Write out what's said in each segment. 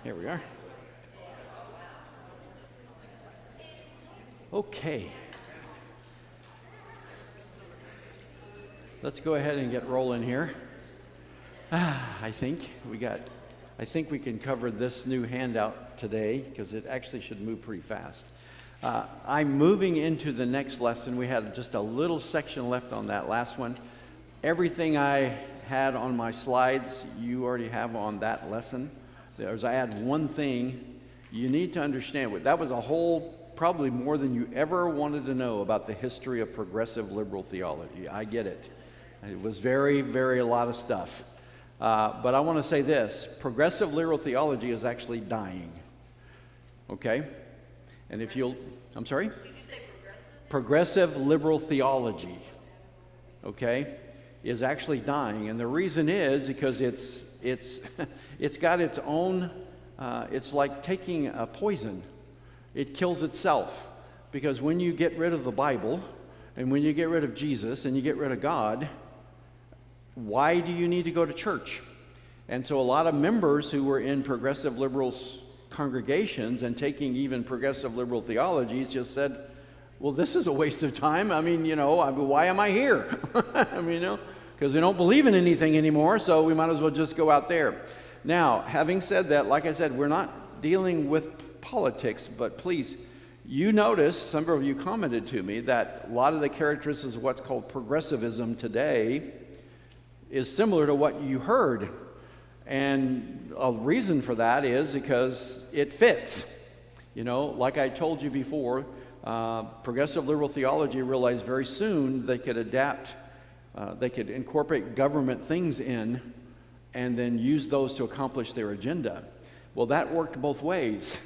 Here we are. Okay. Let's go ahead and get rolling here. I think we can cover this new handout today because it actually should move pretty fast. I'm moving into the next lesson. We had just a little section left on that last one. Everything I had on my slides, you already have on that lesson. I had one thing you need to understand. That was a whole, probably more than you ever wanted to know about the history of progressive liberal theology. I get it. It was very, very a lot of stuff. But I want to say this. Progressive liberal theology is actually dying. Okay? And if you'll, I'm sorry? Did you say progressive? Progressive liberal theology, okay, is actually dying. And the reason is because it's got its own, it's like taking a poison. It kills itself. Because when you get rid of the Bible, and when you get rid of Jesus, and you get rid of God, why do you need to go to church? And so a lot of members who were in progressive liberal congregations and taking even progressive liberal theologies just said, well, this is a waste of time. I mean, why am I here? I mean, because we don't believe in anything anymore, so we might as well just go out there. Now, having said that, like I said, we're not dealing with politics, but please, you notice, some of you commented to me, that a lot of the characteristics of what's called progressivism today is similar to what you heard. And a reason for that is because it fits. Like I told you before, progressive liberal theology realized very soon they could adapt, they could incorporate government things in and then use those to accomplish their agenda. Well, that worked both ways.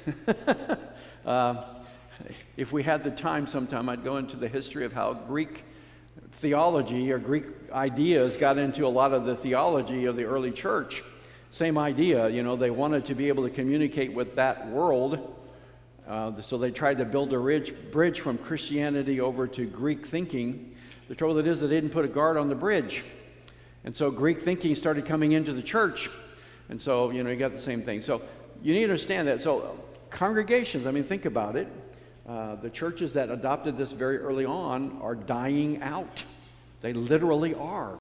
If we had the time sometime, I'd go into the history of how Greek theology or Greek ideas got into a lot of the theology of the early church. Same idea, they wanted to be able to communicate with that world, so they tried to build a bridge from Christianity over to Greek thinking. The trouble is they didn't put a guard on the bridge. And so Greek thinking started coming into the church. And so, you got the same thing. So you need to understand that. So congregations, think about it. The churches that adopted this very early on are dying out. They literally are.